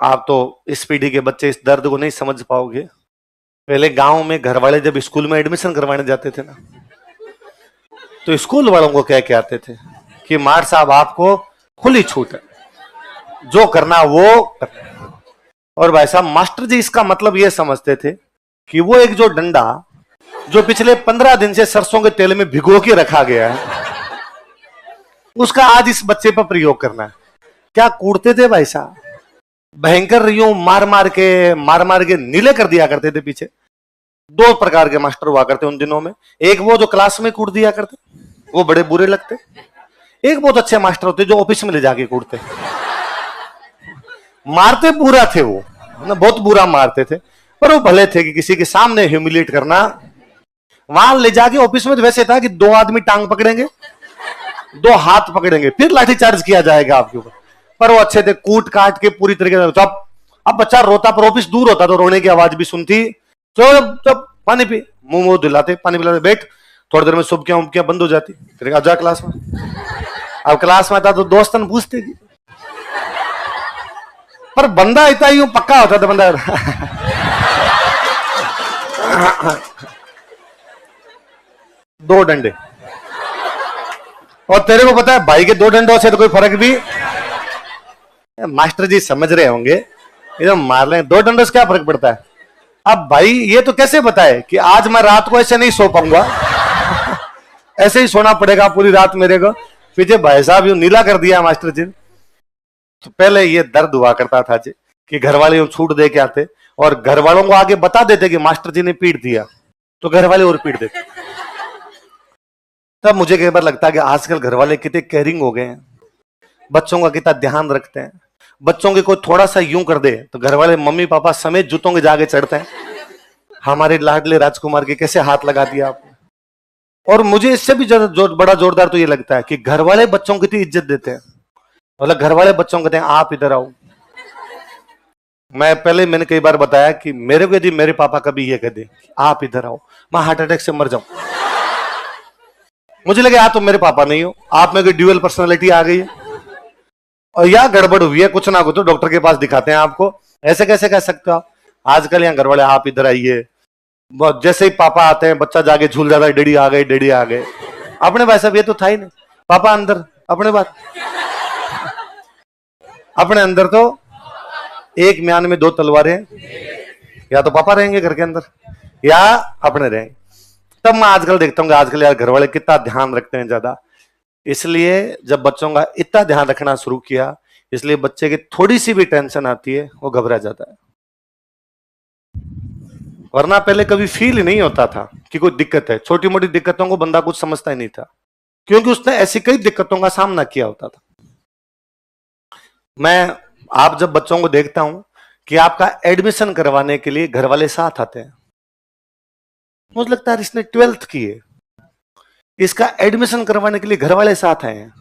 आप तो इस पीढ़ी के बच्चे इस दर्द को नहीं समझ पाओगे। पहले गांव में घर वाले जब स्कूल में एडमिशन करवाने जाते थे ना, तो स्कूल वालों को कह के आते थे कि मार साहब आपको खुली छूट है, जो करना वो करना। और भाई साहब मास्टर जी इसका मतलब ये समझते थे कि वो एक जो डंडा जो पिछले 15 दिन से सरसों के तेल में भिगो के रखा गया है, उसका आज इस बच्चे पर प्रयोग करना है। क्या कूटते थे भाई साहब, भयंकर रियो मार मार के नीले कर दिया करते थे पीछे। दो प्रकार के मास्टर हुआ करते उन दिनों में, एक वो जो क्लास में कूट दिया करते, वो बड़े बुरे लगते। एक बहुत अच्छे मास्टर होते जो ऑफिस में ले जाके कूटते, मारते बुरा थे वो ना, बहुत बुरा मारते थे, पर वो भले थे कि किसी के सामने ह्यूमिलेट करना। वहां ले जाके ऑफिस में तो वैसे था कि 2 आदमी टांग पकड़ेंगे, 2 हाथ पकड़ेंगे, फिर लाठीचार्ज किया जाएगा आपके ऊपर। पर वो अच्छे थे, कूट काट के पूरी तरीके से। अब बच्चा रोता, पर ऑफिस दूर होता तो रोने की आवाज भी सुनती। तो पानी पी, मुंह दिलाते, पानी पिलाते, बैठ। थोड़ी देर में सुबकियां उबकियां बंद हो जाती, फिर आजा क्लास में। अब क्लास में आता तो दोस्तन पूछते, पर बंदा इतना यूं पक्का होता था बंदा। दो डंडे, और तेरे को पता है भाई के 2 डंडों से तो कोई फर्क भी। मास्टर जी समझ रहे होंगे, एकदम मार लें, 2 डंडों से क्या फर्क पड़ता है। अब भाई ये तो कैसे बताए कि आज मैं रात को ऐसे नहीं सो पाऊंगा, ऐसे ही सोना पड़ेगा पूरी रात मेरे को। पीछे भाई साहब यूं नीला कर दिया मास्टर जी। तो पहले ये दर्द हुआ करता था जी कि घर वाले यूं छूट दे के आते और घर वालों को आगे बता देते कि मास्टर जी ने पीट दिया, तो घर वाले और पीट देते। तब मुझे कई बार लगता है कि आजकल घर वाले कितने केयरिंग हो गए हैं, बच्चों का कितना ध्यान रखते हैं। बच्चों के कोई थोड़ा सा यूं कर दे तो घर वाले मम्मी पापा समेत जूतों के जाके चढ़ते हैं, हमारे लाडले राजकुमार के कैसे हाथ लगा दिया आपने। और मुझे इससे भी बड़ा जोरदार तो ये लगता है कि घर वाले बच्चों की इज्जत देते हैं। मतलब घर वाले बच्चों को कहते हैं आप इधर आओ। मैंने कई बार बताया कि मेरे को यदि मेरे पापा कभी ये कह दे आप इधर आओ, मैं हार्ट अटैक से मर जाऊं। मुझे लगे आप तो मेरे पापा नहीं हो, आप में कोई ड्यूअल पर्सनालिटी आ गई है और या गड़बड़ हुई है कुछ ना कुछ, तो डॉक्टर के पास दिखाते हैं आपको। ऐसे कैसे कह सकते हो आप। आजकल यहाँ घर वाले आप इधर आइए, जैसे ही पापा आते हैं बच्चा जाके झूल जाता है, डैडी आ गए, डैडी आ गए। अपने भाई साहब ये तो था ही नहीं, पापा अंदर, अपने बात अपने अंदर तो एक म्यान में 2 तलवारें, या तो पापा रहेंगे घर के अंदर या अपने रहेंगे। तब मैं आजकल देखता हूँ कि आजकल यार घर वाले कितना ध्यान रखते हैं ज्यादा। इसलिए जब बच्चों का इतना ध्यान रखना शुरू किया, इसलिए बच्चे की थोड़ी सी भी टेंशन आती है वो घबरा जाता है। वरना पहले कभी फील नहीं होता था कि कोई दिक्कत है, छोटी मोटी दिक्कतों को बंदा कुछ समझता ही नहीं था, क्योंकि उसने ऐसी कई दिक्कतों का सामना किया होता था। आप जब बच्चों को देखता हूं कि आपका एडमिशन करवाने के लिए घर वाले साथ आते हैं, मुझे लगता है इसने 12th की है, इसका एडमिशन करवाने के लिए घर वाले साथ आए हैं।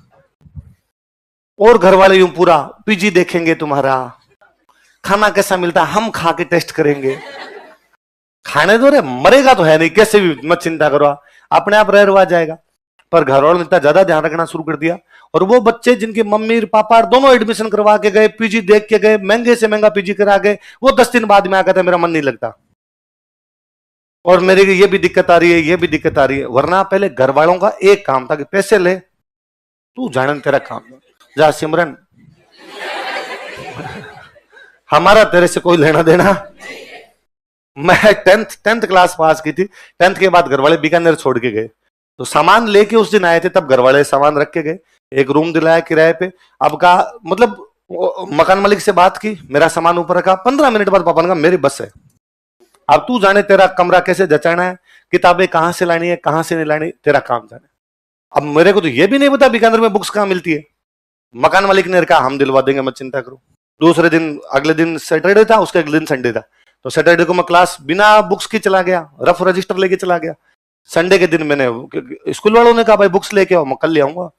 और घर वाले यूं पूरा पीजी देखेंगे, तुम्हारा खाना कैसा मिलता है हम खा के टेस्ट करेंगे। खाने दो रे, मरेगा तो है नहीं, कैसे भी मत चिंता करो, अपने आप रह रुआ जाएगा। पर घर वालों ने इतना ज्यादा ध्यान रखना शुरू कर दिया। और वो बच्चे जिनके मम्मी और पापा दोनों एडमिशन करवा के गए, पीजी देख के गए, महंगे से महंगा पीजी करा गए, वो 10 दिन बाद में आकर था मेरा मन नहीं लगता और मेरे ये भी दिक्कत आ रही है, ये भी दिक्कत आ रही है। वरना पहले घर वालों का एक काम था कि पैसे ले, तू जाने तेरा काम, जा सिमरन, हमारा तेरे से कोई लेना देना। मैं 10th क्लास पास की थी, 10th के बाद घर वाले बीकानेर छोड़ के गए, तो सामान लेके उस दिन आए थे, तब घर वाले सामान रख के गए, एक रूम दिलाया किराए पे। अब का मतलब मकान मालिक से बात की, मेरा सामान ऊपर रखा, 15 मिनट बाद पापा ने कहा मेरी बस है, अब तू जाने तेरा कमरा कैसे जचाना है, किताबें कहां से लानी है कहां से नहीं लानी, तेरा काम जाने। अब मेरे को तो ये भी नहीं पता बीकानेर में बुक्स कहां मिलती है। मकान मालिक ने कहा हम दिलवा देंगे, मत चिंता करो। दूसरे दिन, अगले दिन सैटरडे था, उसके अगले दिन संडे था, तो सैटरडे को मैं क्लास बिना बुक्स की चला गया, रफ रजिस्टर लेके चला गया। संडे के दिन मैंने, स्कूल वालों ने कहा भाई बुक्स लेके आओ, मैं कल ले आऊंगा।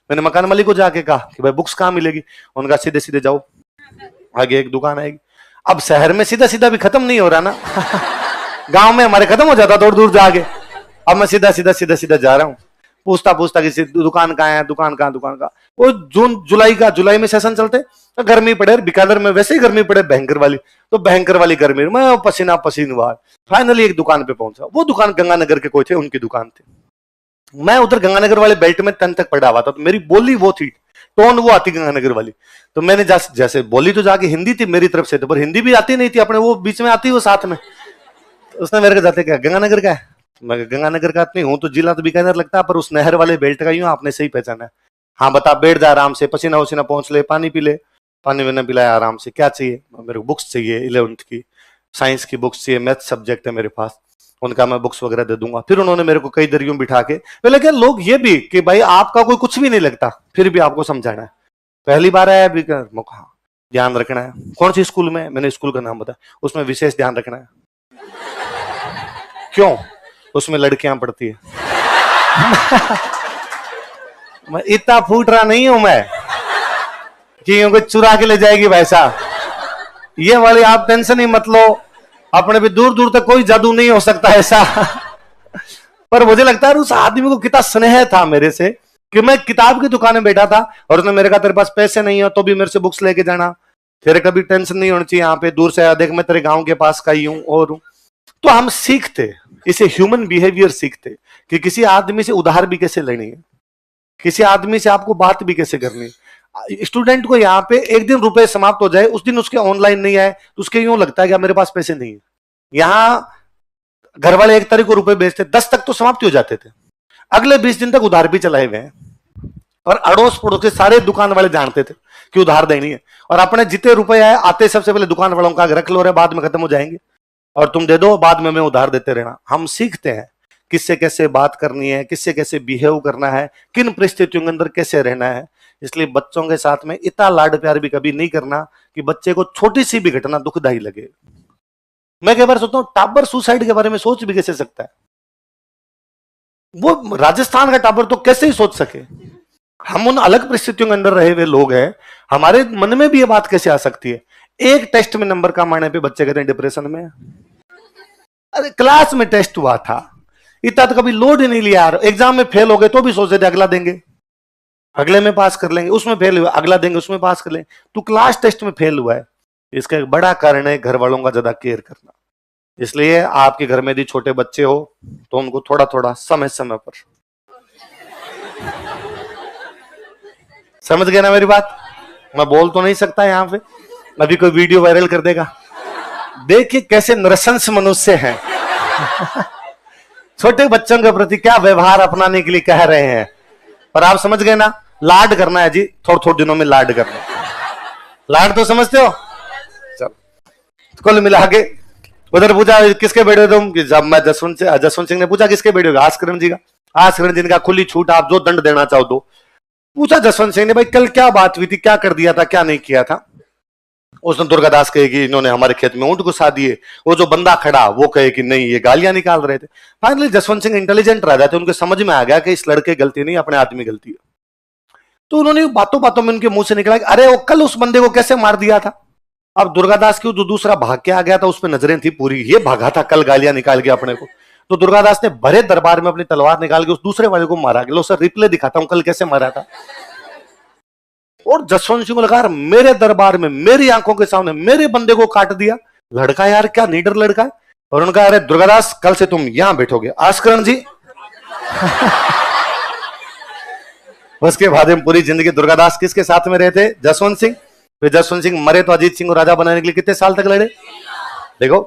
मैंने मकान मालिक को जाके कहा कि भाई बुक्स कहाँ मिलेगी, उनका सीधे सीधे जाओ, आगे एक दुकान आएगी। अब शहर में सीधा सीधा भी खत्म नहीं हो रहा ना गांव में हमारे खत्म हो जाता दूर दूर जाके। अब मैं सीधा सीधा जा रहा हूँ, पूछता किसी दुकान कहाँ है, दुकान कहाँ। वो जुलाई में सेशन चलते, तो गर्मी पड़े, बीकानेर में वैसे ही गर्मी पड़े भयंकर वाली, तो भयंकर वाली गर्मी मैं पसीना पसीन हुआ। फाइनली एक दुकान पे पहुंचा, वो दुकान गंगानगर के कोई थे, उनकी दुकान थी। मैं उधर गंगानगर वाले बेल्ट में 10 तक पढ़ा हुआ था, तो मेरी बोली वो थी, टोन वो आती गंगानगर वाली। तो मैंने जैसे बोली तो जाके हिंदी थी मेरी तरफ से, तो पर हिंदी भी आती नहीं थी अपने, वो बीच में आती वो साथ में। तो उसने मेरे को जाते क्या गंगानगर का है, मैं गंगानगर का नहीं हूं, तो जिला तो बीकानेर लगता है, पर उस नहर वाले बेल्ट का ही हूं, आपने सही पहचाना है। हाँ बता, बैठ जा आराम से, पसीना वसीना पहुंच ले, पानी पी ले। पानी मैंने पिलाया आराम से। क्या चाहिए? मेरे को बुक्स चाहिए, 11th की साइंस की बुक्स चाहिए, मैथ सब्जेक्ट है मेरे पास, उनका मैं बुक्स वगैरह दे दूंगा। फिर उन्होंने मेरे को कई दरियों बिठा के, पहले क्या लोग ये भी कि भाई आपका कोई कुछ भी नहीं लगता, फिर भी आपको समझाना है। पहली बार आया भी, हाँ ध्यान रखना है। कौन सी स्कूल में? मैंने स्कूल का नाम बताया। उसमें विशेष ध्यान रखना है। क्यों? उसमें लड़कियां पढ़ती है। मैं इतना फूट रहा नहीं हूं मैं कि कोई चुरा के ले जाएगी वैसा, ये वाली आप टेंशन ही मत लो, अपने भी दूर दूर तक कोई जादू नहीं हो सकता ऐसा। पर मुझे लगता है उस आदमी को कितना स्नेह था मेरे से, कि मैं किताब की दुकान में बैठा था और उसने मेरे कहा तेरे पास पैसे नहीं हो तो भी मेरे से बुक्स लेके जाना, तेरे कभी टेंशन नहीं होनी चाहिए, यहाँ पे दूर से देख मैं तेरे गांव के पास का ही हूं और हूं। तो हम सीखते, इसे ह्यूमन बिहेवियर सीखते कि किसी आदमी से उधार भी कैसे लेनी है, किसी आदमी से आपको बात भी कैसे करनी है। स्टूडेंट को यहाँ पे एक दिन रुपए समाप्त हो जाए, उस दिन उसके ऑनलाइन नहीं आए तो उसके यूं लगता है कि मेरे पास पैसे नहीं है। यहाँ घर वाले 1 तारीख को रुपए भेजते, 10 तक तो समाप्त हो जाते थे, अगले 20 दिन तक उधार भी चलाए हुए हैं। और अड़ोस पड़ोस के सारे दुकान वाले जानते थे कि उधार देनी है, और अपने जितने रुपए आए आते सबसे पहले दुकान वालों का रख लो रे, बाद में खत्म हो जाएंगे और तुम दे दो, बाद में मैं उधार देते रहना। हम सीखते हैं किससे कैसे बात करनी है, किससे कैसे बिहेव करना है, किन परिस्थितियों के अंदर कैसे रहना है। इसलिए बच्चों के साथ में इतना लाड प्यार भी कभी नहीं करना कि बच्चे को छोटी सी भी घटना दुखदाई लगे। मैं कई बार सोचता हूं टाबर सुसाइड के बारे में सोच भी कैसे सकता है, वो राजस्थान का टाबर तो कैसे ही सोच सके। हम उन अलग परिस्थितियों के अंदर रहे हुए लोग हैं, हमारे मन में भी ये बात कैसे आ सकती है। एक टेस्ट में नंबर कम आने पे बच्चे कहते हैं डिप्रेशन में। अरे क्लास में टेस्ट हुआ था, इतना तो कभी लोड ही नहीं लिया यार। एग्जाम में फेल हो गए तो भी सोचते थे अगला देंगे, अगले में पास कर लेंगे, उसमें फेल हुआ अगला देंगे, उसमें पास कर लेंगे। तो क्लास टेस्ट में फेल हुआ है, इसका एक बड़ा कारण है घर वालों का ज्यादा केयर करना। इसलिए आपके घर में यदि छोटे बच्चे हो तो उनको थोड़ा थोड़ा समय समय पर, समझ गए ना मेरी बात? मैं बोल तो नहीं सकता यहां पे, अभी कोई वीडियो वायरल कर देगा, देखिए कैसे नृशंस मनुष्य हैं। छोटे बच्चों के प्रति क्या व्यवहार अपनाने के लिए कह रहे हैं, पर आप समझ गए ना, लाड करना है जी, थोड़े थोड़े दिनों में लाड करना। लाड तो समझते हो? चलो कुल मिला के उधर पूछा किसके बेटे तुम, कि जब मैं जसवंत सिंह ने पूछा किसके बेटे हो, आस्करण जी का। आस्करण जी ने कहा खुली छूट, आप जो दंड देना चाहो दो। पूछा जसवंत सिंह ने भाई कल क्या बात हुई थी, क्या कर दिया था, क्या नहीं किया था। उसने दुर्गादास कहे कि इन्होंने हमारे खेत में ऊंट घुसा दिए, वो जो बंदा खड़ा वो कहे कि नहीं ये गालियां निकाल रहे थे। फाइनली जसवंत सिंह इंटेलिजेंट रह जाते, उनके समझ में आ गया कि इस लड़के गलती नहीं, अपने आदमी गलती है। तो उन्होंने बातों बातों में उनके मुंह से निकला कि अरे वो कल उस बंदे को कैसे मार दिया था। अब दुर्गादास की जो दूसरा भाग के आ गया था उस पर नजरें थी पूरी, ये भागा था कल गालियां निकाल के अपने को। तो दुर्गादास ने भरे दरबार में अपनी तलवार निकाल के उस दूसरे वाले को मारा। लो सर रिप्ले दिखाता हूं कल कैसे मारा था। और जसवंत सिंह को लगा मेरे दरबार में मेरी आंखों के सामने मेरे बंदे को काट दिया, लड़का यार क्या नीडर लड़का है। और उनका अरे दुर्गादास कल से तुम यहां बैठोगे, आस्करण जी। उसके बाद में पूरी जिंदगी दुर्गादास किसके साथ में रहे थे? जसवंत सिंह। फिर जसवंत सिंह मरे तो अजीत सिंह को राजा बनाने के लिए कितने साल तक लड़े? देखो